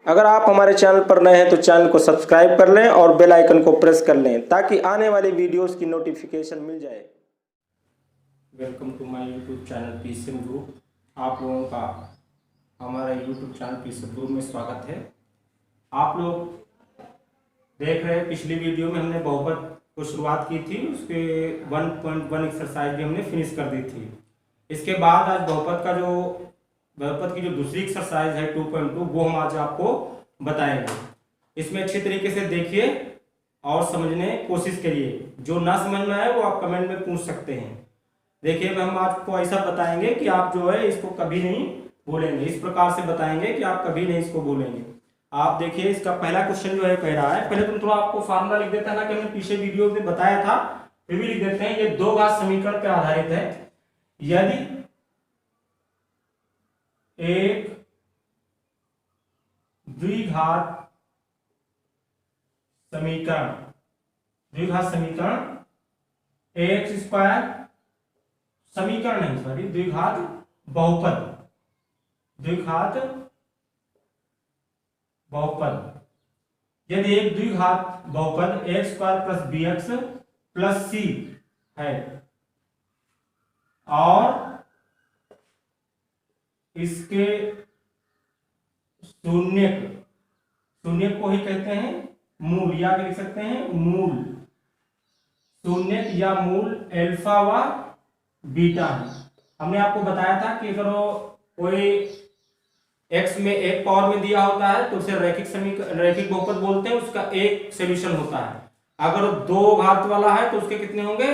अगर आप हमारे चैनल पर नए हैं तो चैनल को सब्सक्राइब कर लें और बेल आइकन को प्रेस कर लें ताकि आने वाली वीडियोस की नोटिफिकेशन मिल जाए। Welcome to my YouTube channel PCM group. आप लोगों का हमारा यूट्यूब चैनल पीसीएम ग्रुप में स्वागत है। आप लोग देख रहे हैं, पिछली वीडियो में हमने बहुपद को शुरुआत की थी, उसके 1.1 एक्सरसाइज भी हमने फिनिश कर दी थी। इसके बाद आज बहुपद की जो दूसरी एक्सरसाइज है 2.2 वो हम आज आपको बताएंगे। इसमें अच्छे तरीके से देखिए और समझने की कोशिश करिए। जो ना समझ में आए वो आप कमेंट में पूछ सकते हैं। देखिए, हम आपको ऐसा बताएंगे कि आप जो है इसको कभी नहीं भूलेंगे। इस प्रकार से बताएंगे कि आप कभी नहीं इसको भूलेंगे। आप देखिए, इसका पहला क्वेश्चन जो है कह रहा है, पहले तुम थोड़ा आपको फार्मूला लिख देता है ना कि हमने पिछले वीडियो में बताया था, फिर भी लिख देते हैं। ये दो घात समीकरण पर आधारित है। यदि एक द्विघात समीकरण एक्स स्क्वायर समीकरण नहीं, सॉरी, द्विघात बहुपद यदि एक द्विघात बहुपद x square plus b x plus c है और इसके शून्य को ही कहते हैं मूल, या लिख सकते हैं मूल शून्य या मूल अल्फा व बीटा है। हमने आपको बताया था कि अगर कोई x में एक पावर में दिया होता है तो उसे रैखिक बहुपद बोलते हैं, उसका एक सॉल्यूशन होता है। अगर दो घात वाला है तो उसके कितने होंगे?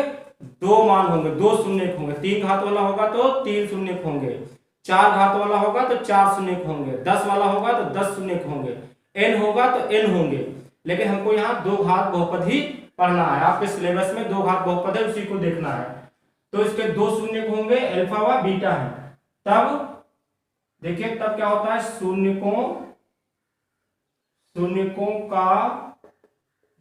दो मान होंगे, दो शून्य होंगे। तीन घात वाला होगा तो तीन शून्य होंगे। चार घात वाला होगा तो चार शून्य होंगे। 10 वाला होगा तो 10 शून्य होंगे। n होगा तो n होंगे। लेकिन हमको यहाँ दो घात बहुपद ही पढ़ना है। आपके सिलेबस में दो घात बहुपद है, उसी को देखना है। तो इसके दो शून्य होंगे, अल्फा व बीटा है। तब देखिए, तब क्या होता है? शून्यकों का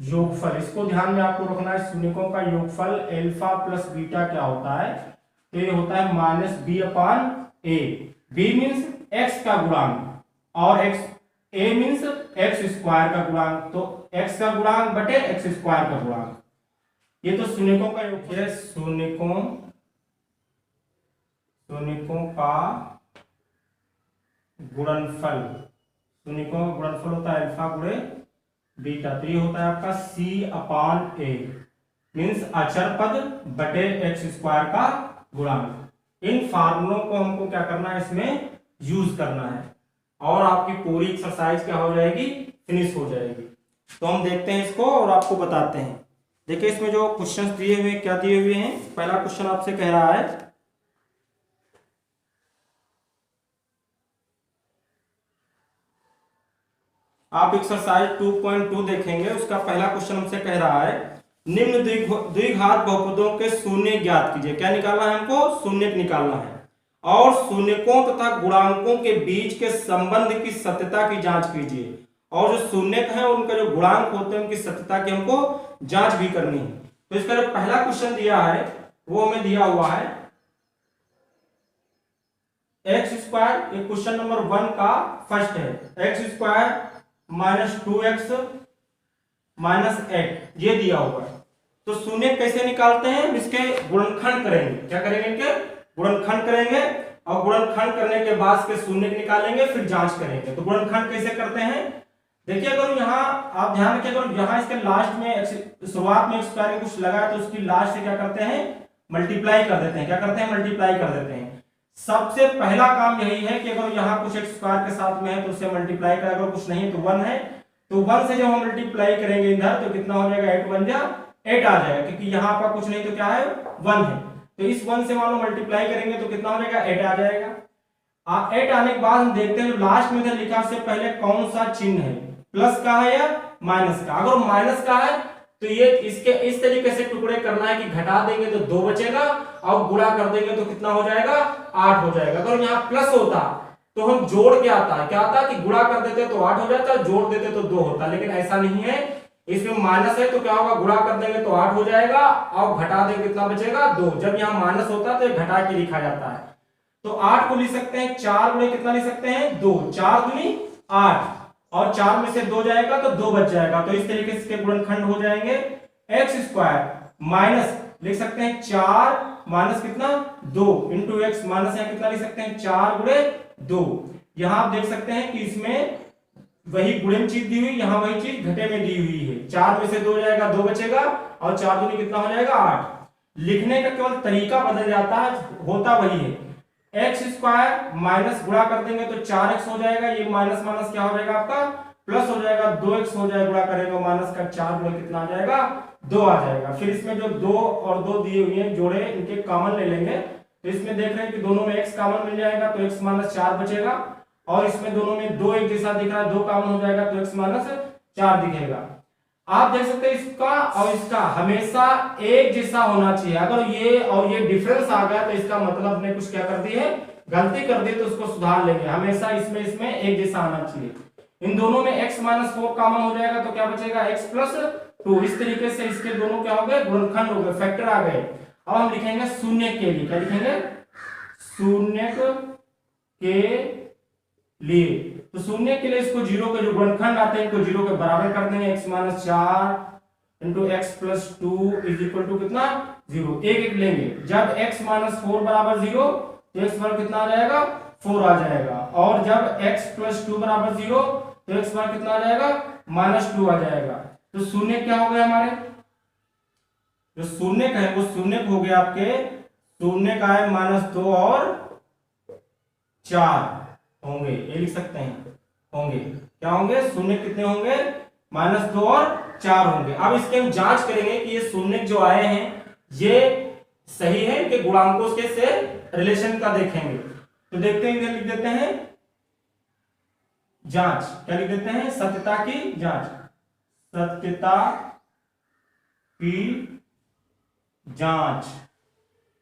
योगफल, इसको ध्यान में आपको रखना है। शून्यकों का योगफल अल्फा प्लस बीटा क्या होता है? तो ये होता है माइनस बी अपान ए। बी मीन्स एक्स का गुणांक और एक्स, ए मीन्स एक्स स्क्वायर का गुणांक। तो एक्स का गुणांक बटे एक्स स्क्वायर का गुणांक। ये तो शून्यकों का योग है। शून्यकों का गुणनफल, शून्यकों का गुणनफल होता है अल्फा गुणे बीटा। तो ये होता है आपका सी अपान ए, मीन्स अचर पद बटे एक्स स्क्वायर का गुणांक। इन फार्मूलों को हमको क्या करना है? इसमें यूज करना है और आपकी पूरी एक्सरसाइज क्या हो जाएगी? फिनिश हो जाएगी। तो हम देखते हैं इसको और आपको बताते हैं। देखिए, इसमें जो क्वेश्चंस दिए हुए क्या दिए हुए हैं। पहला क्वेश्चन आपसे कह रहा है, आप एक्सरसाइज 2.2 देखेंगे। उसका पहला क्वेश्चन हमसे कह रहा है, निम्न द्विघात बहुपदों के शून्य ज्ञात कीजिए। क्या निकालना है हमको? शून्य निकालना है। और शून्यकों तथा गुणांकों के बीच के संबंध की सत्यता की जांच कीजिए। और जो शून्यक है उनका जो गुणांक होते हैं उनकी सत्यता की हमको जांच भी करनी है। तो इसका जो पहला क्वेश्चन दिया है वो हमें दिया हुआ है एक्स स्क्वायर। ये क्वेश्चन नंबर 1 का फर्स्ट है। X square minus 2x minus 8 ये दिया हुआ है। तो शून्य कैसे निकालते हैं? इसके गुणनखंड करेंगे। क्या करेंगे? इनके गुणनखंड करेंगे और गुणनखंड करने के बाद इसके शून्य निकालेंगे, फिर जांच करेंगे। तो गुणनखंड कैसे करते हैं? देखिए, अगर यहाँ आप ध्यान रखिए, अगर यहाँ इसके लास्ट में शुरुआत में स्क्वायर कुछ लगा है तो उसकी लास्ट से क्या करते हैं? मल्टीप्लाई कर देते हैं। क्या करते हैं? मल्टीप्लाई कर देते हैं। सबसे पहला काम यही है कि अगर यहाँ कुछ एक्स स्क्वायर के साथ में है तो उससे मल्टीप्लाई करें। अगर कुछ नहीं तो 1 है तो 1 से जब हम मल्टीप्लाई करेंगे इधर तो कितना हो जाएगा? 8 1 जा 8 आ जाएगा, क्योंकि यहाँ पर कुछ नहीं तो क्या है? 1 है। तो इस 1 से मान लो मल्टीप्लाई करेंगे तो कितना हो जाएगा? 8 आ जाएगा। 8 आने के बाद हम देखते हैं लास्ट में इधर लिखा से पहले कौन सा चिन्ह है, प्लस का है या माइनस का। अगर माइनस का है तो ये इसके इस तरीके से टुकड़े करना है कि घटा देंगे तो 2 बचेगा और गुणा कर देंगे तो कितना हो जाएगा? 8 हो जाएगा। अगर यहाँ प्लस होता तो हम जोड़ के आता, क्या आता कि गुणा कर देते तो 8 हो जाता, जोड़ देते तो 2 होता। लेकिन ऐसा नहीं है, इसमें माइनस है तो क्या होगा? गुणा कर देंगे तो 8 हो जाएगा और घटा देंगे कितना बचेगा? 2। जब यहाँ माइनस होता है तो घटा के लिखा जाता है। तो 8 को लिख सकते हैं 4 गुणे कितना लिख सकते हैं? 2। 4 दूनी 8 और 4 में से 2 जाएगा तो 2 बच जाएगा, तो इस तरीके से इसके गुणनखंड हो जाएंगे एक्स स्क्वायर माइनस लिख सकते हैं 4 माइनस कितना 2 इंटू एक्स माइनस यहाँ कितना लिख सकते हैं 4 गुणे 2। यहां आप देख सकते हैं कि इसमें वही गुणन चीज दी हुई, यहां वही चीज घटे में दी हुई है। 4 में से 2 जाएगा 2 बचेगा और 4 दूनी कितना हो जाएगा 8। लिखने का केवल तरीका बदल जाता है, होता वही है। एक्स स्क्वायर माइनस गुणा कर देंगे तो 4x हो जाएगा, ये माइनस माइनस क्या हो जाएगा आपका प्लस हो जाएगा, 2x हो जाएगा, गुणा करेंगे माइनस का 4 गुणा कितना आ जाएगा 2 आ जाएगा। फिर इसमें जो 2 और 2 दिए हुए हैं जोड़े, इनके कॉमन ले लेंगे तो इसमें देख रहे हैं कि दोनों में x कॉमन मिल जाएगा तो x माइनस 4 बचेगा, और इसमें दोनों में 2 एक जैसा दिख रहा है, 2 कॉमन हो जाएगा तो x माइनस 4 दिखेगा। आप देख सकते हैं इसका और इसका हमेशा एक जैसा होना चाहिए। अगर ये और ये डिफरेंस आ गया तो इसका मतलब हमने कुछ क्या कर दी है, गलती कर दी, तो उसको सुधार लेंगे। हमेशा इसमें एक जैसा आना चाहिए। इन दोनों में x माइनस 4 कॉमन हो जाएगा तो क्या बचेगा x प्लस 2। इस तरीके से इसके दोनों क्या हो गए, गुणनखंड हो गए, फैक्टर आ गए। अब हम लिखेंगे शून्य के लिए, क्या लिखेंगे शून्य के लिए। तो शून्य के लिए इसको जीरो के जो गुणनखंड आते हैं इनको जीरो के बराबर कर देंगे। x minus 4 into x plus 2 is equal to कितना 0। एक एक लेंगे, जब x माइनस 4 बराबर 0 तो x बराबर कितना आ जाएगा 4 आ जाएगा, और जब x प्लस 2 बराबर 0 तो x बराबर कितना आ जाएगा माइनस 2 आ जाएगा। तो शून्य क्या हो गया हमारे, जो शून्य का है वो शून्य हो गया आपके, शून्य का है -2 और 4 होंगे, ये लिख सकते हैं होंगे, क्या होंगे शून्य कितने होंगे -2 और 4 होंगे। अब इसके हम जांच करेंगे कि ये शून्य जो आए हैं ये सही है कि गुणांकों के से रिलेशन का देखेंगे। तो देखते हैं, इधर लिख देते हैं जांच, क्या लिख देते हैं सत्यता की जांच, सत्यता की जांच।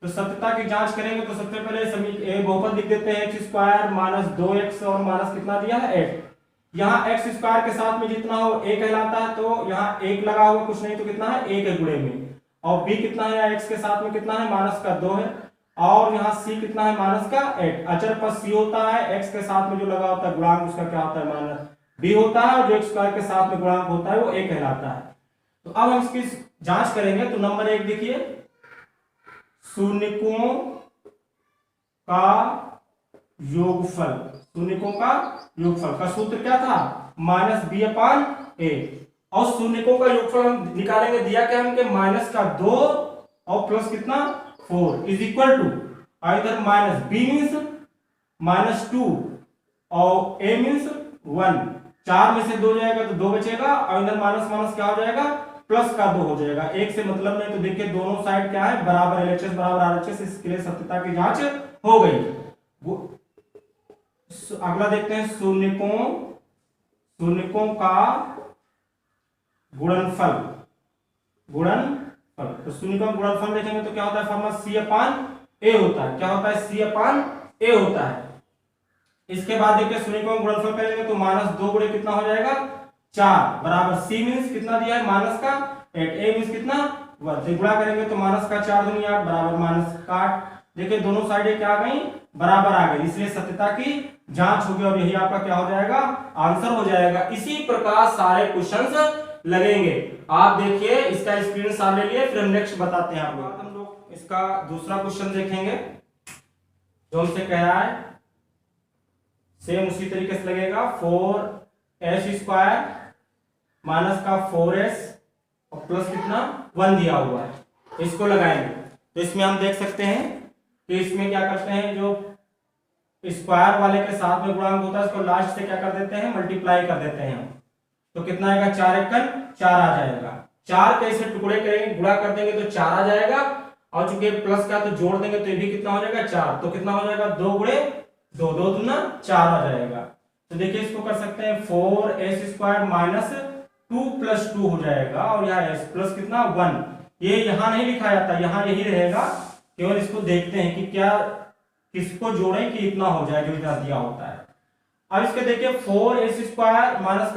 तो सत्यता की जांच करेंगे तो सबसे पहले बहुपद लिख देते हैं एक्स स्क्वायर माइनस 2x और माइनस कितना दिया है 8। यहाँ एक्स स्क्वायर के साथ में जितना हो a कहलाता है, तो यहाँ 1 लगा हुआ कुछ नहीं तो कितना है 1 है गुणे में, और b कितना है x के साथ में कितना है माइनस का 2 है, और यहाँ c कितना है माइनस का 8। अचर पद c होता है, x के साथ में जो लगा होता है गुणांक उसका क्या होता है माइनस b होता है, और जो x स्क्वायर के साथ में गुणांक होता है वो a कहलाता है। तो अब हम इसकी जांच करेंगे। तो नंबर 1 देखिए, शून्यकों का योगफल, शून्यकों का योगफल का सूत्र क्या था -b/a, और शून्यकों का योगफल हम निकालेंगे, दिया क्या हमके माइनस का 2 और प्लस कितना 4 इज इक्वल टू, इधर -b मीन्स -2 और a मीन्स 1। 4 में से 2 जाएगा तो 2 बचेगा, और इधर माइनस माइनस क्या हो जाएगा प्लस का 2 हो जाएगा। एक से मतलब नहीं, तो देखिए दोनों साइड क्या है बराबर, LHS बराबर RHS, इसके लिए सत्यता की जांच हो गई। अगला देखते हैं शून्यकों का गुणनफल, तो शून्यकों का गुणनफल देखेंगे तो क्या होता है फॉर्मूला C/A होता है, क्या होता है C/A होता है। इसके बाद देखिए शून्यकों का गुणनफल करेंगे तो -2 गुणे कितना हो जाएगा 4 बराबर c मीन्स कितना दिया है माइनस का 8, a मीन्स कितना 1 से गुणा करेंगे तो माइनस का 4 दूनी 8 बराबर माइनस का 8। देखिए दोनों साइडें क्या आ गई बराबर आ गई, इसलिए सत्यता की जांच होगी और यही आपका क्या हो जाएगा आंसर हो जाएगा। इसी प्रकार सारे क्वेश्चंस लगेंगे। आप देखिए इसका स्क्रीनशॉट ले लिए, फिर हम नेक्स्ट बताते हैं आपको। हम लोग इसका दूसरा क्वेश्चन देखेंगे जो हमसे कह रहा है, सेम उसी तरीके से लगेगा 4s² माइनस का 4s और प्लस कितना 1 दिया हुआ है, इसको लगाएंगे। तो इसमें हम देख सकते हैं कि इसमें क्या करते हैं, जो स्क्वायर वाले के साथ में गुणांक होता है उसको लास्ट से क्या कर देते हैं मल्टीप्लाई कर देते हैं। तो कितना आएगा 4×1 4 आ जाएगा। 4 के इसे टुकड़े करेंगे, गुणा कर देंगे तो 4 आ जाएगा, और चूंकि प्लस का तो जोड़ देंगे तो ये भी कितना हो जाएगा 4, तो कितना हो जाएगा 2 गुणे 2, 2 दूना 4 आ जाएगा। तो देखिए इसको कर सकते हैं 4s² माइनस 2 + 2 हो जाएगा, और यहाँ s प्लस कितना 1, ये यहाँ नहीं लिखा जाता, यहाँ यही रहेगा, केवल इसको देखते हैं कि क्या किसको जोड़ें कि इतना हो जाए जो इतना दिया होता है। अब इसके देखिए 4s² माइनस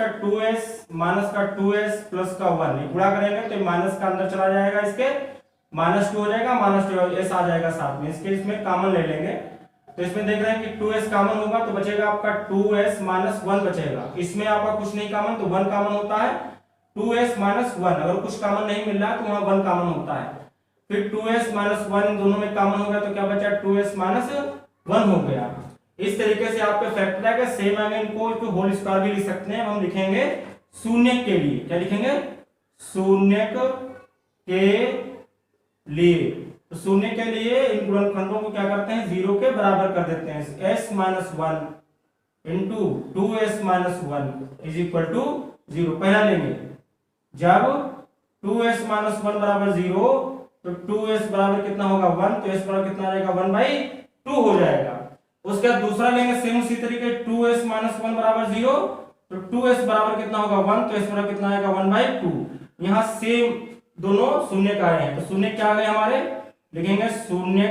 का 2s प्लस का 1, गुणा करेंगे तो माइनस का अंदर चला जाएगा, इसके -2 हो जाएगा, -2 s आ जाएगा साथ में, इसके इसमें कॉमन ले लेंगे तो इसमें देख रहे हैं कि 2s कॉमन होगा तो बचेगा आपका 2s माइनस 1 बचेगा। इसमें आपका कुछ नहीं कॉमन तो 1 कॉमन होता है, 2s माइनस 1। अगर कुछ कॉमन नहीं मिल रहा है तो वहां 1 कॉमन होता है। फिर 2s माइनस 1 इन दोनों में कॉमन हो गया तो क्या बचा 2s माइनस 1 हो गया। इस तरीके से आपके फैक्टर आएगा। सेम आगे इनको होल स्क्वायर भी लिख सकते हैं। हम लिखेंगे शून्य के लिए, क्या लिखेंगे शून्य के लिए। तो शून्य के लिए इन गुणनखंडों को क्या करते हैं 0 के बराबर कर देते हैं। s minus 1 into 2s minus 1 is equal to 0। पहला लेंगे जब 2s माइनस 1 बराबर 0 तो 2s बराबर कितना होगा 1, तो s बराबर कितना आ जाएगा 1/2 हो जाएगा। उसके बाद दूसरा लेंगे सेम उसी तरीके 2s माइनस 1 बराबर 0 तो 2s बराबर कितना होगा 1, तो s बराबर कितना आएगा 1/2। यहाँ सेम दोनों शून्य का आए हैं तो शून्य क्या आ गए हमारे, लिखेंगे शून्य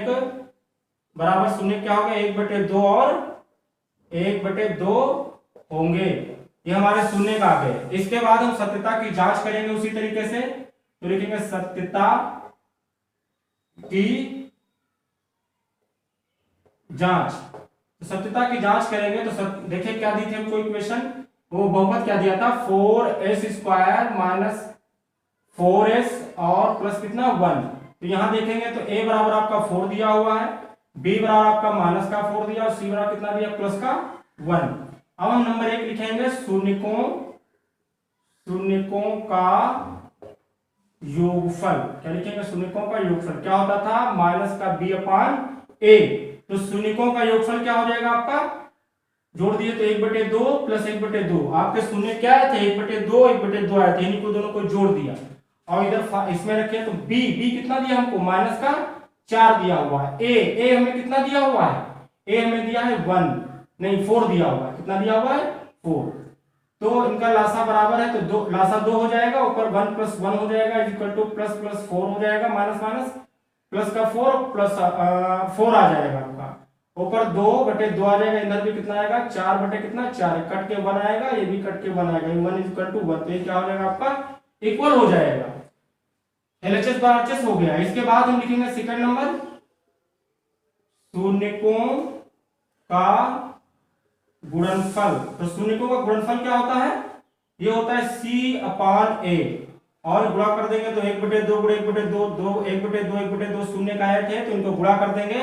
बराबर शून्य क्या होगा 1/2 और 1/2 होंगे। ये हमारे शून्य का आ गए। इसके बाद हम सत्यता की जांच करेंगे उसी तरीके से, तो लिखेंगे सत्यता की जांच। तो सत्यता की जांच करेंगे तो देखिए क्या दी थी हमको इक्वेशन, वो बहुपद क्या दिया था 4s² माइनस 4s और प्लस कितना 1। तो यहां देखेंगे तो a बराबर आपका 4 दिया हुआ है, b बराबर आपका माइनस का 4 दिया और c बराबर कितना दिया प्लस का 1। अब हम नंबर 1 लिखेंगे शून्यकों का योगफल। क्या लिखेंगे शून्यकों का योगफल क्या होता था माइनस का b/a। तो शून्यकों का योगफल क्या हो जाएगा आपका, जोड़ दिए तो 1/2 प्लस 1/2। आपके शून्य क्या आए थे 1/2 1/2 आए थे, इन्हीं को दोनों को जोड़ दिया और इधर इसमें रखिए तो b कितना दिया हमको माइनस का 4 दिया हुआ है। a हमें कितना दिया हुआ है, a हमें दिया है 1 नहीं 4 दिया हुआ है। कितना दिया हुआ है 4। तो इनका लासा बराबर है तो लासा 2 हो जाएगा, ऊपर 1 + 1 हो जाएगा इक्वल टू प्लस 4 हो जाएगा, माइनस माइनस प्लस का 4 प्लस 4 आ जाएगा आपका, ऊपर 2/2 आ जाएगा। इधर भी कितना आएगा 4/4 कट के 1 आएगा, ये भी कट के 1 आएगा, 1 = 1। तो ये क्या हो जाएगा आपका इक्वल हो जाएगा। LHS बार RHS हो गया। इसके बाद हम लिखेंगे सेकंड नंबर शून्यकों का गुणनफल। तो शून्यकों का गुणनफल क्या होता है, ये होता है c/a और गुणा कर देंगे तो 1/2 1/2 1/2 शून्य का आए थे तो इनको गुणा कर देंगे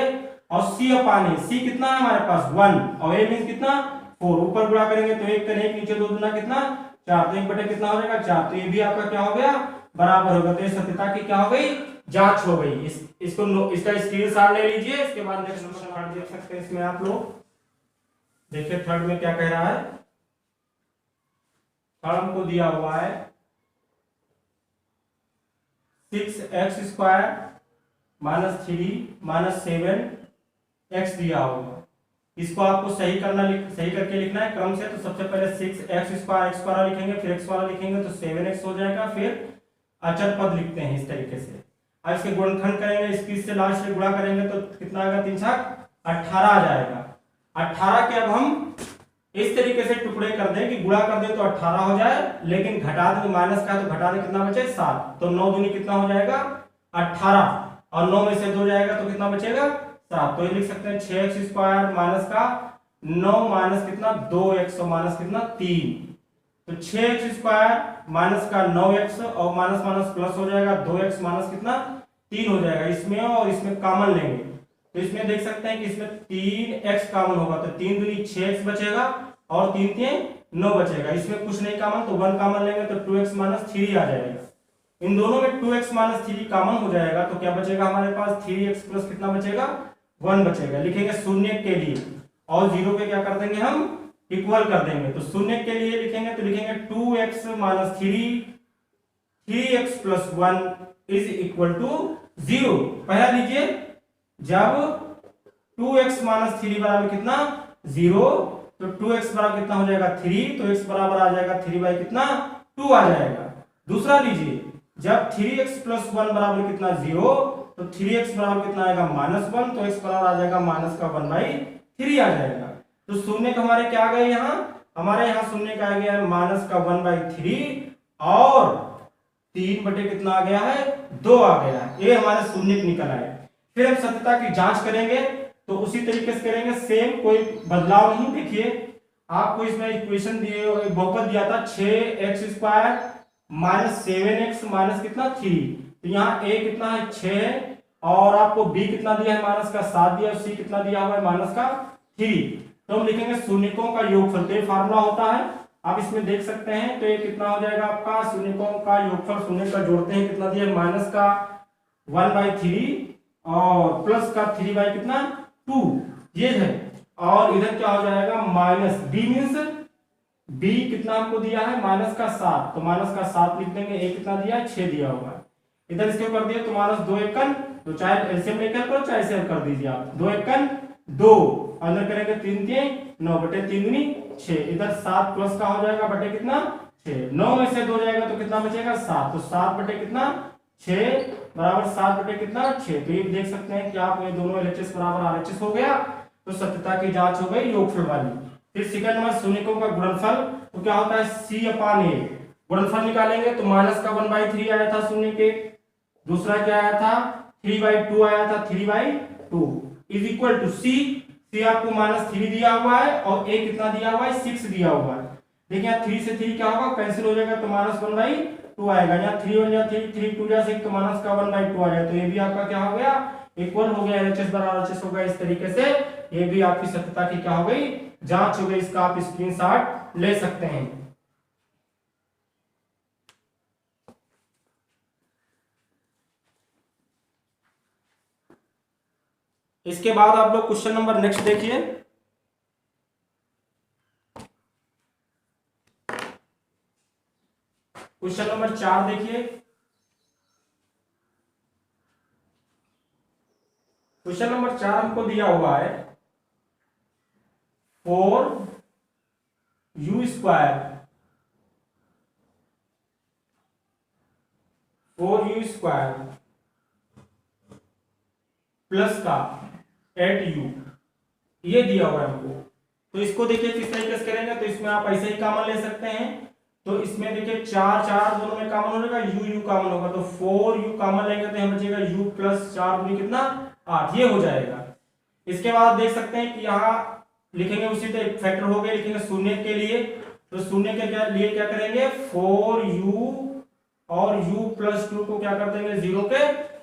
और c/a। c कितना है हमारे पास 1 और a मींस कितना 4, ऊपर गुणा करेंगे तो 1 × 1 नीचे 2 दूना कितना 4, तो 1/2 कितना हो जाएगा 4। तो ये भी आपका क्या हो गया बराबर होगा। तो ये सत्यता की क्या हो गई जांच हो गई। इसको इसका स्क्रीनशॉट ले लीजिए। इसके बाद नेक्स्ट नंबर थर्ड देख सकते हैं। इसमें आप लोग देखिए थर्ड में क्या कह रहा है। थर्ड हमको दिया हुआ है 6x² - 3 - 7x दिया होगा। इसको आपको सही करके लिखना है क्रम से। तो सबसे पहले 6x² x वाला लिखेंगे, फिर x वाला लिखेंगे तो 7x हो जाएगा, फिर अचर पद लिखते हैं इस तरीके से। अब इसके गुणनखंड करेंगे, इसकी से लास्ट से गुणा करेंगे तो कितना आएगा 3 × 18 आ जाएगा। 18 के अब हम इस तरीके से टुकड़े कर दें कि गुणा कर दें तो 18 हो जाए, लेकिन घटा दें तो माइनस का तो घटा दें कितना बचे 7। तो 9 दूनी कितना हो जाएगा 18 और 9 में से 2 जाएगा तो कितना बचेगा 7। तो ये लिख सकते हैं 6x² माइनस का 9 माइनस कितना 2x और माइनस कितना 3। तो 6x² माइनस का 9x और माइनस माइनस प्लस हो जाएगा 2x माइनस कितना 3 हो जाएगा। इसमें और इसमें कॉमन लेंगे तो इसमें देख सकते हैं कि इसमें 3x कॉमन होगा तो 3 दूनी 6x बचेगा और 3 3 9 बचेगा। इसमें कुछ नहीं कॉमन तो 1 कॉमन लेंगे तो 2x - 3 आ जाएगा। इन दोनों में 2x - 3 कॉमन हो जाएगा तो क्या बचेगा हमारे पास 3x प्लस कितना बचेगा 1 बचेगा। लिखेंगे शून्य के लिए और 0 पे क्या कर देंगे हम इक्वल कर देंगे। तो शून्य के लिए लिखेंगे तो लिखेंगे 2x - 3x + 1 = 0। पहला लीजिए जब 2x - 3 बराबर कितना 0 तो 2x बराबर कितना हो जाएगा 3, तो x बराबर आ जाएगा 3 कितना 2 आ जाएगा। दूसरा लीजिए जब 3x + 1 बराबर कितना 0 तो 3x बराबर कितना आएगा -1, तो x बराबर आ जाएगा माइनस का 1/3 आ जाएगा। तो शून्य का हमारे क्या आ गए हमारे यहाँ शून्य का आ गया है माइनस का 1/3 और 3 कितना आ गया है 2 आ गया है। ये हमारे शून्य निकल आए। फिर हम सत्यता की जांच करेंगे तो उसी तरीके से करेंगे, सेम, कोई बदलाव नहीं। देखिए आपको इसमें इक्वेशन दिए, बहुपद दिया था 6x² माइनस 7x माइनस कितना 3, तो यहाँ a कितना है 6 है, और आपको b कितना दिया है माइनस का 7 दिया है, c कितना दिया हुआ है माइनस का 3। तो हम लिखेंगे शून्यकों का योगफल, तो ये फार्मूला होता है, आप इसमें देख सकते हैं। तो ये कितना हो जाएगा आपका शून्यकों का योगफल, शून्य का जोड़ते हैं कितना दिया है माइनस का 1/3 और प्लस का 3 कितना 2, ये है। और इधर क्या हो जाएगा माइनस b मीन्स b कितना हमको दिया है माइनस का 7, तो माइनस का 7 लिख देंगे, a कितना दिया है 6 दिया हुआ है। इधर इसके ऊपर दिया तो माइनस 2 एकन, तो चाहे एलसीएम लेकर करो चाहे ऐसे कर दीजिए आप, 2 एकन 2, अंदर करेंगे 3 3 9 बटे 3 दूनी 6, इधर 7 प्लस का हो जाएगा बटे कितना 6, 9 में से 2 जाएगा तो कितना बचेगा 7, तो 7 बटे कितना 6 बराबर 7 बटे कितना 6। तो ये देख सकते हैं कि आप ये दोनों एलएचएस बराबर आरएचएस हो गया, तो सत्यता की जांच हो गई योगफल वाली। फिर सेकंड नंबर शून्यकों का गुणनफल, तो क्या होता है c/a, गुणनफल निकालेंगे तो माइनस का 1/3 आया था शून्य के, दूसरा क्या आया था 3/2 आया था 3/2 इज इक्वल टू c आपको -3 दिया हुआ है और a कितना दिया हुआ है 6 दिया हुआ है। देखिए यहाँ 3 से 3 क्या होगा कैंसिल हो जाएगा तो -1/2 आएगा, यहाँ 3 1 या 3 3 2 जा 6 तो माइनस का 1/2 आ जाएगा, तो ये भी आपका क्या हो गया इक्वल हो गया, एलएचएस बराबर एलएचएस हो गया। इस तरीके से ये भी आपकी सत्यता की क्या हो गई जांच हो गई, इसका आप स्क्रीनशॉट ले सकते हैं। इसके बाद आप लोग क्वेश्चन नंबर नेक्स्ट देखिए, क्वेश्चन नंबर 4 देखिए। क्वेश्चन नंबर 4 हमको दिया हुआ है 4u² प्लस का 8u, ये दिया हुआ है हमको। तो इसको देखिए किस तरीके से करेंगे, तो इसमें आप ऐसे ही कॉमन ले सकते हैं, तो इसमें देखिए 4 4 दोनों में कॉमन हो जाएगा, u कॉमन होगा, तो 4u कॉमन लेंगे तो यहाँ बचेगा u प्लस 4 दूनी कितना 8, ये हो जाएगा। इसके बाद देख सकते हैं कि यहाँ लिखेंगे उसी तरह फैक्टर हो गए, लिखेंगे शून्य के लिए, तो शून्य के लिए क्या करेंगे 4u और u प्लस 2 को क्या कर देंगे 0 के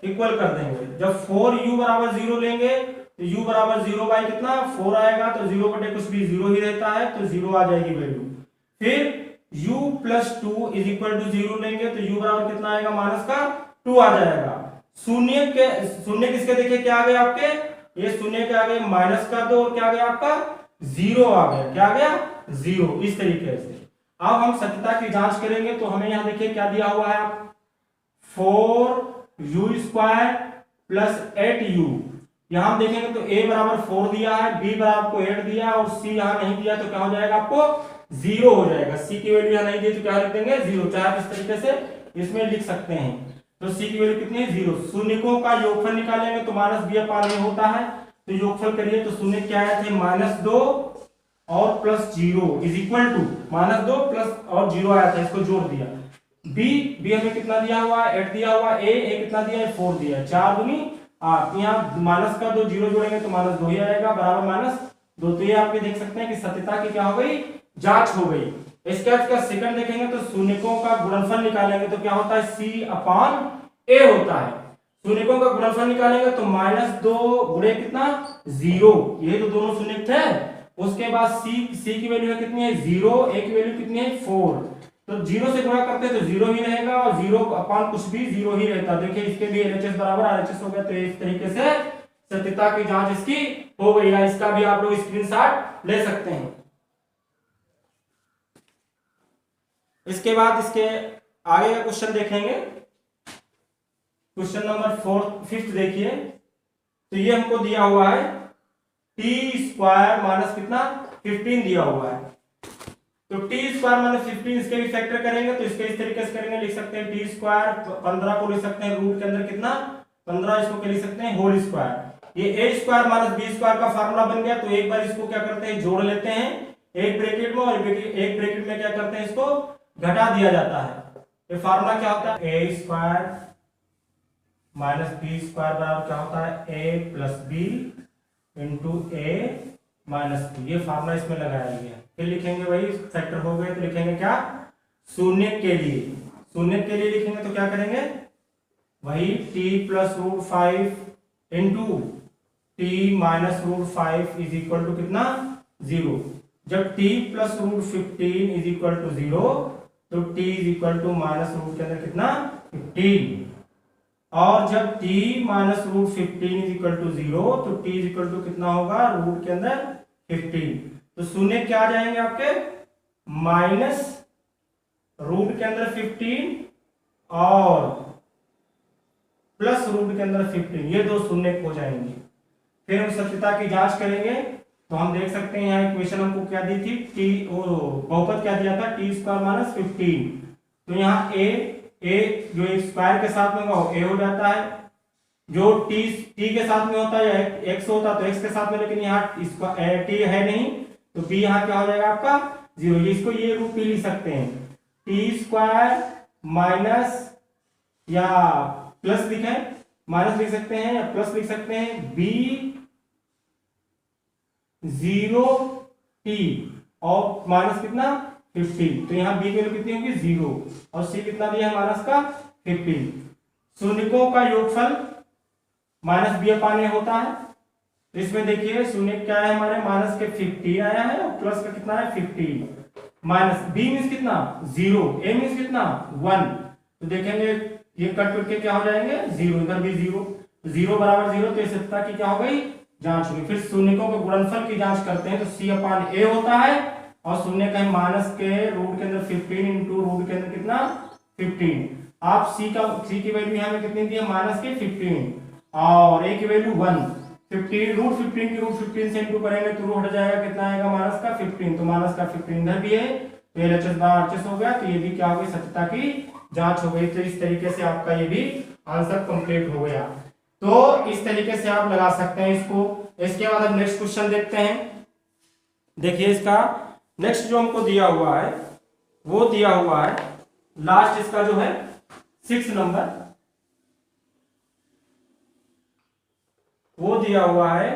इक्वल कर देंगे। जब 4u बराबर 0 लेंगे तो u बराबर 0 बाई कितना 4 आएगा, तो 0 बटे कुछ भी 0 ही रहता है, तो 0 आ जाएगी वैल्यू। फिर u plus 2 is equal to 0 लेंगे तो u बराबर कितना आएगा माइनस का 2 आ जाएगा। शून्य किसके देखिए क्या आ गया आपके, ये शून्य के आ गए माइनस का 2 और क्या आ गया आपका 0 आ गया, क्या आ गया 0। इस तरीके से अब हम सत्यता की जांच करेंगे, तो हमें यहाँ देखिए क्या दिया हुआ है 4u² प्लस 8u, यहां हम देखेंगे तो a बराबर 4 दिया है, b बराबर आपको 8 दिया और c यहां नहीं दिया, तो क्या हो जाएगा आपको 0 हो जाएगा। c की वैल्यू यहां नहीं दी तो क्या लिख देंगे 0, चाहे आप इस तरीके से इसमें लिख सकते हैं। तो c की वैल्यू कितनी है 0। शून्यकों का योगफल निकालेंगे तो -b/a होता है, तो योगफल करिए तो शून्य क्या आए थे -2 और plus 0 is equal to -2 plus और 0 आया था, इसको जोड़ दिया। b हमें कितना दिया हुआ है 8 दिया हुआ है, a कितना दिया है 4 दिया है, 4 दूनी 8, यहाँ माइनस का 2 0 जोड़ेंगे तो -2 ही आएगा बराबर -2। तो ये आप देख सकते हैं कि सत्यता की क्या हो गई जांच हो गई। इसके बाद इसका सेकंड देखेंगे तो शून्यकों का गुणनफल निकालेंगे तो क्या होता है c/a होता है। शून्यकों का गुणनफल निकालेंगे तो -2 गुणे कितना 0, ये तो दोनों शून्य थे। उसके बाद c की वैल्यू है कितनी है 0, a की वैल्यू कितनी है 4, तो 0 से गुणा करते हैं तो 0 ही रहेगा और 0 कुछ भी 0 ही रहता। देखिए इसके भी एलएचएस बराबर आरएचएस हो गया, तो इस तरीके से सत्यता की जांच इसकी हो गई है। इसका भी आप लोग स्क्रीनशॉट ले सकते हैं। इसके बाद इसके आगे का क्वेश्चन देखेंगे, क्वेश्चन नंबर 5 देखिए, तो ये हमको दिया हुआ है t² माइनस कितना 15 दिया हुआ है, तो t² माइनस 15 इसके भी फैक्टर करेंगे तो इसके इस तरीके से करेंगे, लिख सकते हैं t² 15 को लिख सकते हैं रूट के अंदर कितना 15, इसको क्या लिख सकते हैं होल स्क्वायर। ये a² माइनस b² का फार्मूला बन गया, तो एक बार इसको क्या करते हैं जोड़ लेते हैं एक ब्रैकेट में, और एक ब्रैकेट में क्या करते हैं इसको घटा दिया जाता है। ये फार्मूला क्या होता है a² माइनस b² बराबर क्या होता है a plus b into A minus B, ये फार्मूला इसमें लगाया गया। फिर लिखेंगे वही फैक्टर हो गए तो लिखेंगे क्या, शून्य के लिए, शून्य के लिए लिखेंगे तो क्या करेंगे वही t plus root 5 into T minus root 5 is equal to कितना 0। जब t plus root 15 is equal to 0 तो t is equal to minus root के अंदर कितना 15, और जब t minus root 15 is equal to 0 तो t इज इक्वल टू कितना होगा रूट के अंदर 15। तो शून्य क्या आ जाएंगे आपके माइनस रूट के अंदर 15 और प्लस रूट के अंदर 15, ये दो शून्य हो जाएंगे। फिर हम सत्यता की जांच करेंगे तो हम देख सकते हैं यहाँ इक्वेशन हमको क्या दी थी, टी बहुपद क्या दिया था टी स्क्वायर माइनस 15, तो यहाँ ए जो एक स्क्वायर के साथ में होगा वो ए हो जाता है, जो टी के साथ में होता है एक्स होता तो एक्स के साथ में, लेकिन यहाँ इसका टी है नहीं तो बी यहाँ क्या हो जाएगा आपका 0। इसको ये रूप भी लिख सकते हैं टी स्क्वायर माइनस या प्लस लिखें, माइनस लिख सकते हैं या प्लस लिख सकते हैं बी 0 टी और माइनस कितना 15, तो यहाँ बी की वैल्यू कितनी होगी 0 और सी कितना दिया है माइनस का 15। शून्यकों का योगफल माइनस बी अपान ए होता है, तो इसमें देखिए शून्य क्या है हमारे माइनस के 15 आया है और प्लस का कितना है 15, माइनस बी मीन्स कितना 0, ए मीन्स कितना 1, तो देखेंगे ये कट करके क्या हो जाएंगे 0, इधर भी 0, 0 बराबर 0, तो इस सत्ता की क्या हो गई जांच होगी। फिर शून्यकों के गुणनफल की जांच करते हैं तो सी अपान ए होता है और शून्य का माइनस के रूट के अंदर 15 इंटू रूट के अंदर कितना 15, आप सी की वैल्यू यहाँ में कितनी दी है माइनस के 15 और ए की वैल्यू 1, 15 रूट 15 की रूट 15 से इंटू करेंगे तो रूट हट जाएगा कितना आएगा माइनस का 15, तो माइनस का 15 इधर भी है तो एलएचएस बार आरएचएस हो गया, तो ये भी क्या हो गई सत्यता की जांच हो गई। तो इस तरीके से आपका ये भी आंसर कंप्लीट हो गया। तो इस तरीके से आप लगा सकते हैं इसको। इसके बाद हम नेक्स्ट क्वेश्चन देखते हैं। देखिए इसका नेक्स्ट जो हमको दिया हुआ है वो दिया हुआ है लास्ट इसका जो है 6 नंबर, वो दिया हुआ है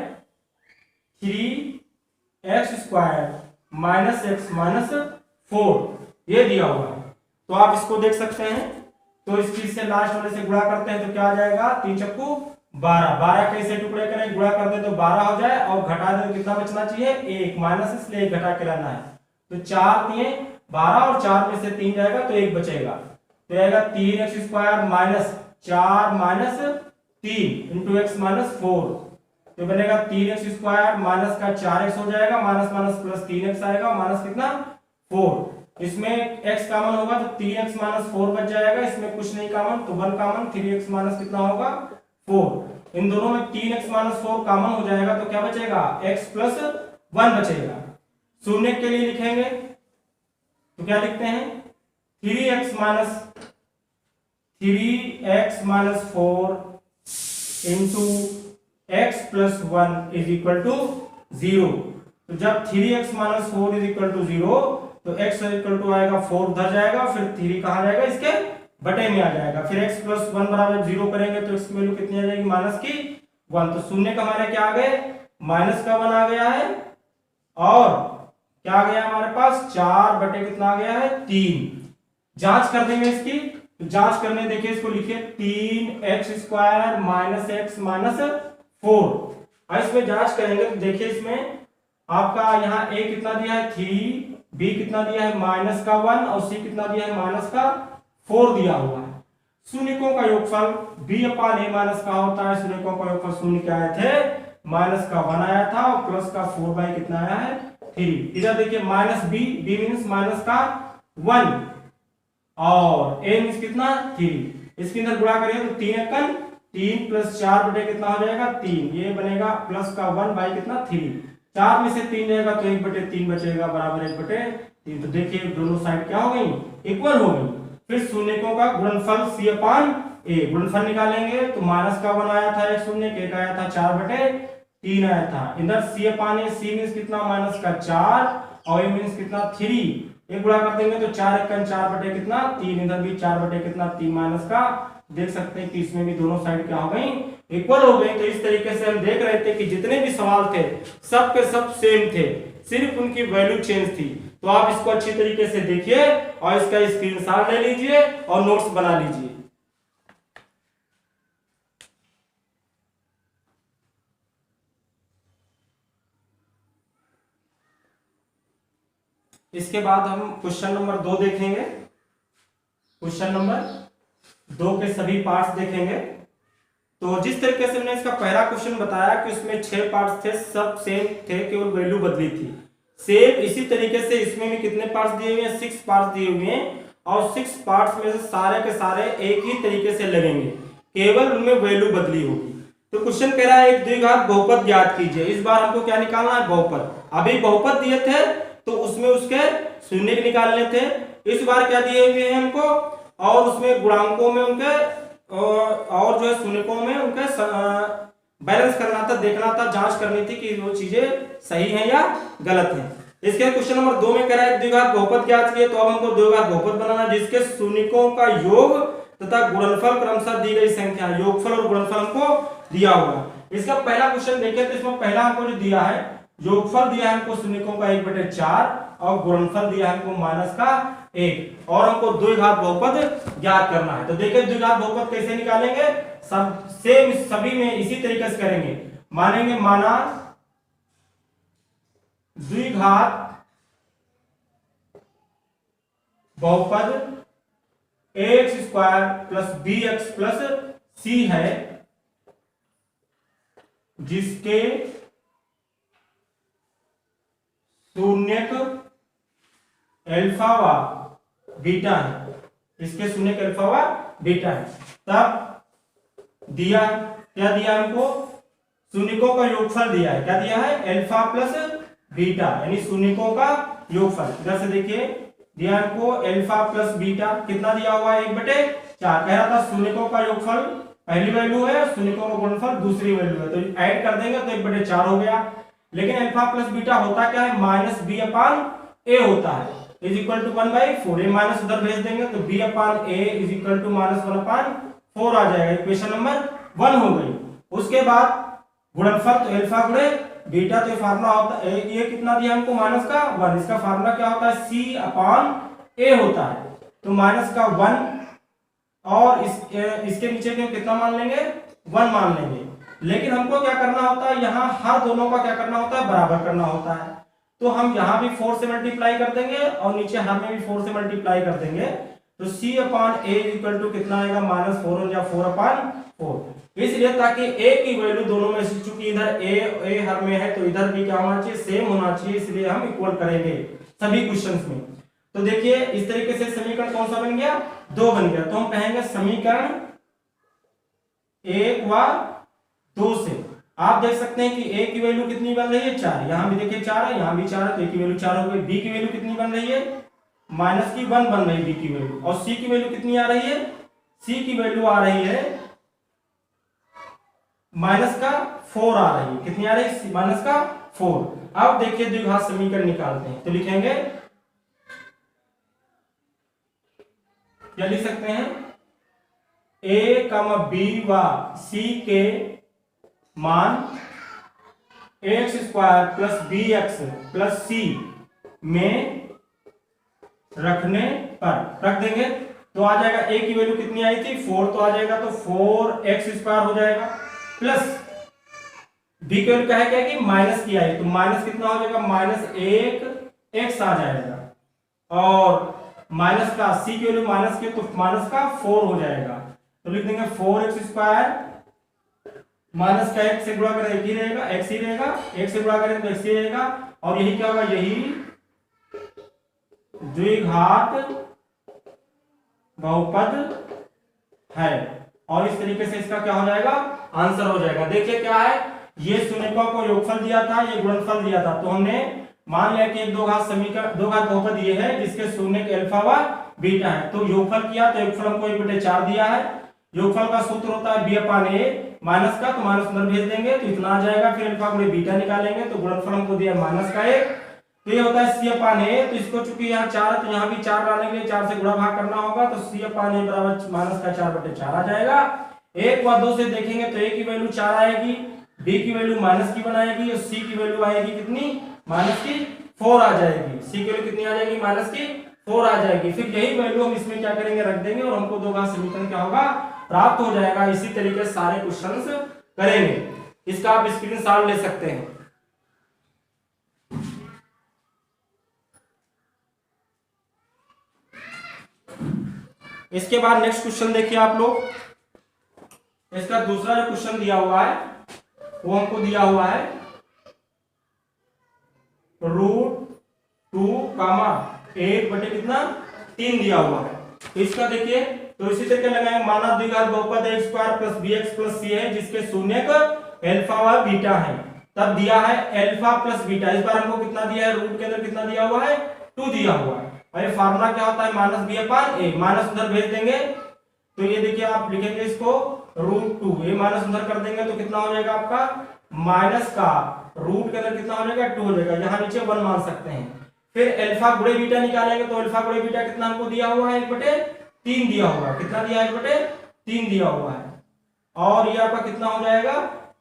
3x square minus x minus 4, ये दिया हुआ है। तो आप इसको देख सकते हैं, तो इस चीज से लास्ट वाले से गुणा करते हैं तो क्या आ जाएगा 3 चक्कू 12, 12 कैसे टुकड़े करें गुणा कर दे तो 12 हो जाए और घटा दे तो कितना बचना चाहिए 1, माइनस इसलिए 1 घटा के लाना है, तो 4 दिए 12 और 4 में से 3 जाएगा तो 1 बचेगा, तो आएगा 3x square minus 4 minus 3 into x minus 4, तो बनेगा 3x स्क्वायर माइनस का 4x हो जाएगा, माइनस माइनस प्लस 3x आएगा, माइनस कितना 4, इसमें x कॉमन होगा तो 3x माइनस 4 बच जाएगा, इसमें कुछ नहीं कॉमन तो 1 कॉमन, 3x माइनस कितना होगा 4, इन दोनों में 3x माइनस 4 कॉमन हो जाएगा तो क्या बचेगा x प्लस 1 बचेगा। शून्य के लिए लिखेंगे तो क्या लिखते हैं 3x minus 4 into x plus 1 is equal to 0, तो जब 3x minus 4 is equal to 0 तो x इक्वल टू आएगा 4 उधर जाएगा, फिर 3 कहा जाएगा इसके बटे में आ जाएगा, फिर x प्लस 1 बराबर 0 करेंगे तो x की वैल्यू कितनी आ जाएगी माइनस की 1, तो शून्य का हमारे क्या आ गए माइनस का 1 आ गया है और क्या आ गया हमारे पास 4 बटे कितना आ गया है 3। जांच कर देंगे इसकी, तो जांच करने देखिए इसको लिखिए 3x square minus x minus 4, और इसमें जांच करेंगे तो देखिए इसमें आपका यहाँ a कितना दिया है 3, b कितना दिया है माइनस का 1 और c कितना दिया है माइनस का 4 दिया हुआ है। शून्यकों का योगफल b अपान a माइनस का होता है, शून्यकों का योगफल शून्य क्या आए थे माइनस का 1 आया था और प्लस का 4 बाई कितना आया है 3, इधर देखिए माइनस b मीन्स माइनस का 1 और a मीन्स कितना 3, इसके अंदर गुणा करेंगे तो 3 एकन 3 प्लस 4 बटे कितना हो जाएगा 3, ये बनेगा प्लस का 1 बाई कितना 3, 4 में से 3 जाएगा तो 1 बटे 3 बचेगा बराबर 1 बटे 3, तो देखिए दोनों साइड क्या हो गई इक्वल हो गई। फिर शून्यकों का गुणनफल c अपान a, गुणनफल निकालेंगे तो माइनस का 1 आया था एक शून्य, एक आया था 4 बटे 3 आया था, इधर c upon a, c means कितना माइनस का 4 और a मीन्स कितना 3, एक गुणा कर देंगे तो 4 एकम 4 बटे कितना 3, इधर भी 4 बटे कितना 3 माइनस का, देख सकते हैं कि इसमें भी दोनों साइड क्या हो गई, इक्वल हो गई। तो इस तरीके से हम देख रहे थे कि जितने भी सवाल थे सब के सब सेम थे, सिर्फ उनकी वैल्यू चेंज थी। तो आप इसको अच्छी तरीके से देखिए और इसका स्क्रीनशॉट ले लीजिए और नोट्स बना लीजिए। इसके बाद हम क्वेश्चन नंबर 2 देखेंगे। क्वेश्चन नंबर 2 के सभी पार्ट्स देखेंगे। तो जिस तरीके से मैंने इसका पहला क्वेश्चन बताया कि उसमें 6 पार्ट्स थे, सब सेम थे, केवल वैल्यू बदली थी। सेम इसी तरीके से इसमें भी कितने पार्ट्स दिए हुए हैं, 6 पार्ट्स दिए हुए हैं और 6 पार्ट्स में से सारे के सारे एक ही तरीके से लगेंगे, केवल उनमें वैल्यू बदली होगी। तो क्वेश्चन कह रहा है एक द्विघात बहुपद ज्ञात कीजिए। इस बार हमको क्या निकालना है, बहुपद। अभी बहुपद दिए थे तो उसमें उसके शून्य निकालने थे, इस बार क्या दिए हुए हैं हमको, और उसमें गुणांकों में उनके और जो है शून्यकों में उनके बैलेंस करना था, देखना था, जांच करनी थी कि वो चीजें सही हैं या गलत हैं। इसके क्वेश्चन नंबर 2 में कह रहा है द्विघात बहुपद ज्ञात कीजिए। तो अब हमको द्विघात बहुपद बनाना जिसके शून्यकों का योग तथा गुणनफल क्रमशः दी गई संख्या, योगफल और गुणनफल हमको दिया हुआ। इसका पहला क्वेश्चन देखिए तो इसमें पहला हमको जो दिया है, योगफल दिया है हमको शून्यकों का 1/4 और गुणनफल दिया है हमको माइनस का 1 और हमको द्विघात बहुपद ज्ञात करना है। तो देखिए द्विघात बहुपद कैसे निकालेंगे, सब सेम सभी में इसी तरीके से करेंगे। मानेंगे माना द्विघात बहुपद ax² + bx + c है जिसके शून्यक अल्फा व बीटा है, इसके शून्यक अल्फा व बीटा है। तब दिया क्या दिया हमको, शून्यकों का योगफल दिया है, क्या दिया है, अल्फा + बीटा यानी शून्यकों का योगफल। इधर से देखिए दिया हमको अल्फा + बीटा, कितना दिया हुआ है 1/4। कह रहा था शून्यकों का योगफल पहली वैल्यू है, शून्यकों का गुणनफल दूसरी वैल्यू है, तो ऐड कर देंगे तो 1/4 हो गया। लेकिन अल्फा + बीटा होता क्या है, -b/a होता है, = 1/4। ये माइनस उधर भेज देंगे तो b/a = -1/4 आ जाएगा। इक्वेशन नंबर 1 हो गई। उसके बाद गुणनफल तो अल्फा गुणे बीटा, तो फार्मूला होता है ये कितना दिया हमको माइनस का 1, इसका फार्मूला क्या होता है c/a होता है। तो माइनस का 1 और इसके नीचे के कितना मान लेंगे, 1 मान लेंगे। लेकिन हमको क्या करना होता है, यहाँ हर दोनों का क्या करना होता है, बराबर करना होता है। तो हम यहाँ भी 4 से मल्टीप्लाई कर देंगे और नीचे हर में भी 4 से मल्टीप्लाई कर देंगे। तो c/a = कितना आएगा, -4 या 4/4। इसलिए ताकि a की वैल्यू दोनों में से, चूंकि इधर a हर में है तो इधर भी क्या होना चाहिए, सेम होना चाहिए, इसलिए हम इक्वल करेंगे सभी क्वेश्चंस में। तो देखिए इस तरीके से समीकरण कौन सा बन गया, 2 बन गया। तो हम कहेंगे समीकरण 1 व 2 से आप देख सकते हैं कि a की वैल्यू कितनी बन रही है, 4। यहां भी देखिए 4 है, यहां भी 4 है, तो a की वैल्यू 4 हो गई। b की वैल्यू कितनी बन रही है, -1 बन रही है b की वैल्यू। और c की वैल्यू कितनी आ रही है, c की वैल्यू आ रही है -4 आ रही है। कितनी आ रही है, -4। अब देखिए द्विघात समीकरण निकालते हैं। तो लिखेंगे, क्या लिख सकते हैं, a, b व c के मान ax² + bx + c में रखने पर रख देंगे तो आ जाएगा। a की वैल्यू कितनी आई थी, 4, तो आ जाएगा तो 4x² हो जाएगा, प्लस b की वैल्यू क्या है, क्या कि माइनस की आई, तो माइनस कितना हो जाएगा, -1x आ जाएगा। और माइनस का c की वैल्यू माइनस की, तो माइनस का 4 हो जाएगा। तो लिख देंगे 4x² माइनस का x से गुणा करें एक ही रहेगा, x ही रहेगा, x से गुणा करें तो x ही रहेगा। और यही क्या होगा, यही द्विघात बहुपद है। और इस तरीके से इसका क्या हो जाएगा, आंसर हो जाएगा। देखिए क्या है, ये शून्यकों को योगफल दिया था, ये गुणनफल दिया था। तो हमने मान लिया कि एक द्विघात समीकरण, द्विघात बहुपद ये है जिसके शून्यक अल्फा व बीटा है। तो योगफल किया तो योगफल हमको 1/4 दिया है। योगफल का सूत्र होता है b/a माइनस का, तो माइनस उधर भेज देंगे तो इतना आ जाएगा। फिर अल्फा गुणे बीटा निकालेंगे तो गुणनफल हमको दिया -1। तो ये होता है सी अपान ए। तो इसको चूंकि यहाँ 4 है तो यहाँ भी 4 लाने के लिए 4 से गुणा भाग करना होगा, तो सी अपान ए बराबर माइनस का 4/4 आ जाएगा। 1 व 2 से देखेंगे तो ए की वैल्यू 4 आएगी, बी की वैल्यू माइनस की बनाएगी और सी की वैल्यू आएगी कितनी, माइनस की 4 आ जाएगी। सी की वैल्यू कितनी आ जाएगी, माइनस की 4 आ जाएगी। फिर यही वैल्यू हम इसमें क्या करेंगे, रख देंगे और हमको दो घात समीकरण क्या होगा, प्राप्त हो जाएगा। इसी तरीके से सारे क्वेश्चंस करेंगे। इसका आप स्क्रीनशॉट ले सकते हैं। इसके बाद नेक्स्ट क्वेश्चन देखिए आप लोग। इसका दूसरा जो क्वेश्चन दिया हुआ है वो हमको दिया हुआ है √2, 1 कितना 3 दिया हुआ है। तो इसका देखिए, तो इसी तरीके लगाएंगे, माना द्विघात बहुपद x² + bx + c है जिसके शून्यक अल्फा व बीटा है। तब दिया है अल्फा प्लस बीटा। इस बार हमको कितना दिया है, रूट के अंदर कितना दिया हुआ है, 2 दिया हुआ है। और ये फार्मूला क्या होता है, -b/a। माइनस उधर भेज देंगे तो ये देखिए आप लिखेंगे इसको √2, ये माइनस उधर कर देंगे तो कितना हो जाएगा आपका, माइनस का रूट के अंदर कितना हो जाएगा, 2 हो जाएगा। यहाँ नीचे 1 मान सकते हैं। फिर अल्फा गुणे बीटा निकालेंगे तो अल्फा गुणे बीटा कितना हमको दिया हुआ है, 1/3 दिया हुआ है। कितना दिया है, 1/3 दिया हुआ है। और ये आपका कितना हो जाएगा,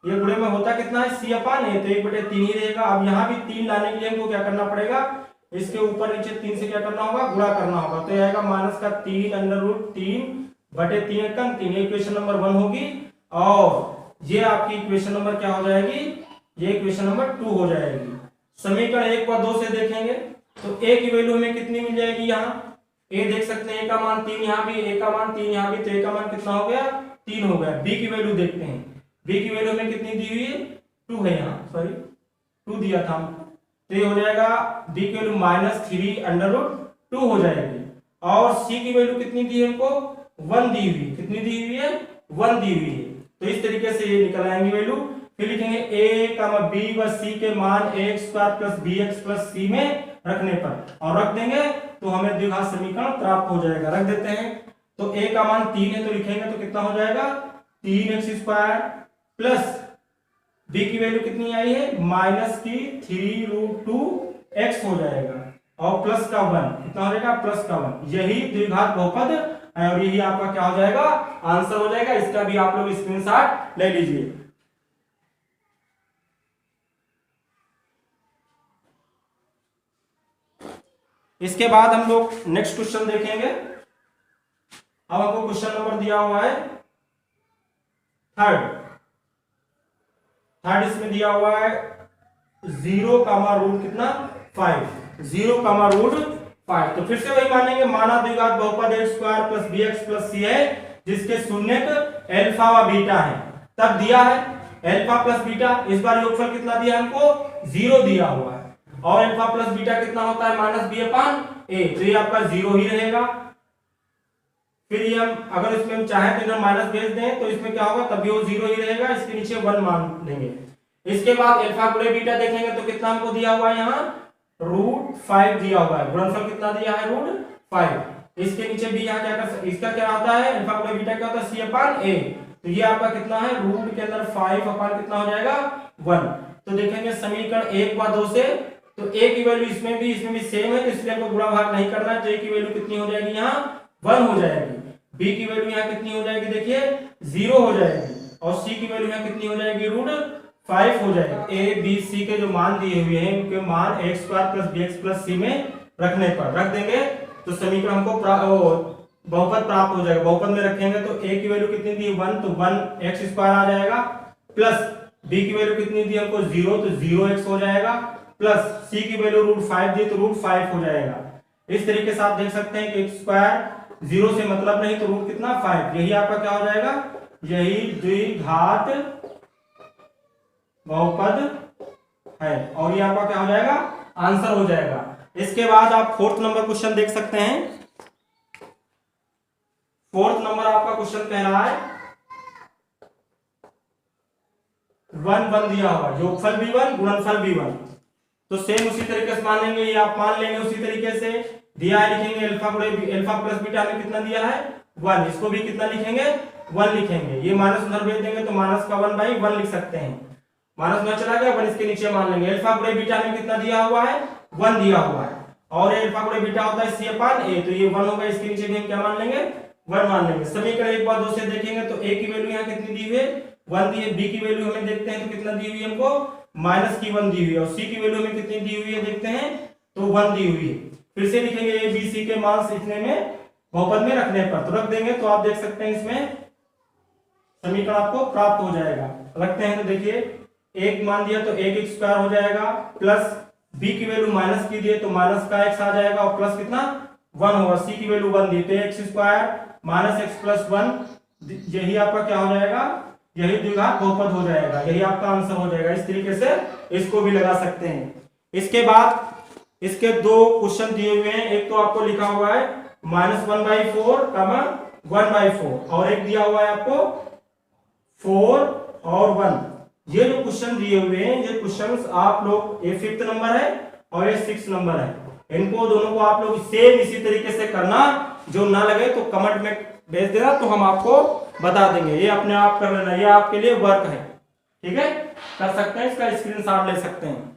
ये गुणे में होता कितना है, सी अपान ए, तो 1/3 ही रहेगा। अब यहाँ भी 3 लाने के लिए हमको क्या करना पड़ेगा, इसके ऊपर नीचे 3 से क्या करना होगा, गुणा करना होगा। तो ये आएगा माइनस का 3 √3/3 इक्वेशन नंबर 1 होगी। और ये आपकी इक्वेशन नंबर क्या हो जाएगी, ये इक्वेशन नंबर 2 हो जाएगी। समीकरण 1 व 2 से देखेंगे तो a की वैल्यू हमें कितनी मिल जाएगी, यहाँ a देख सकते हैं, a का मान 3 यहाँ भी, a का मान 3 यहाँ भी, तो a का मान कितना हो गया, 3 हो गया। b की वैल्यू देखते हैं, b की वैल्यू हमें कितनी दी हुई है, 2 है, यहाँ सॉरी 2 दिया था हमको। तो ये हो जाएगा b की वैल्यू -3 √2 हो जाएगी। और c की वैल्यू कितनी दी है हमको, 1 दी हुई, कितनी दी हुई है, 1 दी हुई है। तो इस तरीके से ये निकल आएंगे वैल्यू। फिर लिखेंगे a, b व c के मान ax² + bx + c में रखने पर, और रख देंगे तो हमें द्विघात समीकरण प्राप्त हो जाएगा। रख देते हैं, तो a का मान 3 है तो लिखेंगे तो कितना हो जाएगा, 3x² प्लस b की वैल्यू कितनी आई है, -3√2x हो जाएगा, और प्लस का 1 कितना हो जाएगा, प्लस का 1। यही द्विघात बहुपद है और यही आपका क्या हो जाएगा, आंसर हो जाएगा। इसका भी आप लोग स्क्रीनशॉट ले लीजिए। इसके बाद हम लोग नेक्स्ट क्वेश्चन देखेंगे। अब हमको क्वेश्चन नंबर दिया हुआ है थर्ड। इसमें दिया हुआ है 0, कितना 5, 0, तो फिर से वही मानेंगे, माना द्विघात बहुपद x² + bx + c है जिसके शून्यक अल्फा व बीटा है। तब दिया है अल्फा प्लस बीटा। इस बार योगफल कितना दिया हमको, 0 दिया हुआ है। और अल्फा प्लस बीटा कितना होता है, -b/a, तो ये आपका 0 ही रहेगा। फिर ये हम अगर इसमें हम चाहें तो इधर माइनस भेज दें तो इसमें क्या होगा, तब भी वो 0 ही रहेगा। इसके नीचे 1 मान लेंगे। इसके बाद अल्फा गुणे बीटा देखेंगे तो कितना हमको दिया हुआ है, यहाँ √5 दिया हुआ है। गुणनफल कितना दिया है, √5। इसके नीचे भी यहाँ क्या कर, इसका क्या आता है, अल्फा गुणे बीटा क्या होता है, c/a। तो ये आपका कितना है, रूट के अंदर 5 अपान कितना हो जाएगा, 1। तो देखेंगे समीकरण 1 व 2 से, तो a की वैल्यू इसमें भी सेम है, तो इसलिए हमको गुणा भाग नहीं करना है। तो a की वैल्यू कितनी हो जाएगी, यहाँ 1 हो जाएगी। b की वैल्यू यहाँ कितनी हो जाएगी, देखिए 0 हो जाएगी। और c की वैल्यू यहाँ कितनी हो जाएगी, √5 हो जाएगी। a b c के जो मान दिए हुए हैं उनके मान x² + bx + c में रखने पर रख देंगे तो समीकरण हमको बहुपद प्राप्त हो जाएगा। बहुपद में रखेंगे तो a की वैल्यू कितनी दी, 1, तो 1x² आ जाएगा, प्लस b की वैल्यू कितनी दी हमको, 0, तो 0x हो जाएगा, प्लस c की वैल्यू √5 दी तो √5 हो जाएगा। इस तरीके से आप देख सकते हैं कि x² 0 से मतलब नहीं तो रूट कितना 5। यही आपका क्या हो जाएगा, यही द्विघात बहुपद है और ये आपका क्या हो जाएगा, आंसर हो जाएगा। इसके बाद आप 4th नंबर क्वेश्चन देख सकते हैं। 4th नंबर आपका क्वेश्चन कह रहा है 1 दिया हुआ, योगफल भी 1, गुणनफल भी 1। तो सेम उसी तरीके से मान लेंगे, ये आप मान लेंगे उसी तरीके से। दिया है, लिखेंगे अल्फा प्लस बीटा में कितना दिया है, 1। इसको भी कितना लिखेंगे, 1 लिखेंगे। ये माइनस उधर भेज देंगे तो माइनस का 1/1 लिख सकते हैं। माइनस में चला गया, 1 इसके नीचे मान लेंगे। अल्फा गुणे बीटा में कितना दिया हुआ है, 1 दिया हुआ है और ये अल्फा गुणे बीटा होता है c अपान a, तो ये 1 होगा, इसके नीचे भी हम क्या मान लेंगे 1 मान लेंगे। समीकरण एक बार 2 से देखेंगे तो a की वैल्यू यहाँ कितनी दी हुई है 1 दी है, b की वैल्यू हमें देखते हैं तो कितना दी हुई है हमको माइनस की 1 दी हुई है और c की वैल्यू हमें कितनी दी हुई है देखते हैं तो 1 दी हुई है। फिर से लिखेंगे a b c के मान इतने में बहुपद में रखने पर, तो रख देंगे तो आप देख सकते हैं इसमें समीकरण आपको प्राप्त हो जाएगा। रखते हैं तो देखिए एक मान दिया तो एक x स्क्वायर हो जाएगा प्लस b की वैल्यू माइनस की दिए तो माइनस का x आ जाएगा और प्लस कितना 1 होगा, c की वैल्यू 1 दी तो x square minus x plus 1, यही आपका क्या हो जाएगा, यही द्विघात बहुपद हो जाएगा, यही आपका आंसर हो जाएगा। इस तरीके से इसको भी लगा सकते हैं। इसके बाद इसके दो क्वेश्चन दिए हुए हैं, एक तो आपको लिखा हुआ है -1/4 1/4 और एक दिया हुआ है आपको 4 और 1। ये जो क्वेश्चन दिए हुए हैं ये क्वेश्चंस आप लोग, ये 5th नंबर है और ये 6th नंबर है, इनको दोनों को आप लोग सेम इसी तरीके से करना, जो ना लगे तो कमेंट में भेज देना तो हम आपको बता देंगे, ये अपने आप कर लेना, ये आपके लिए वर्क है, ठीक है, कर सकते हैं, इसका स्क्रीनशॉट ले सकते हैं।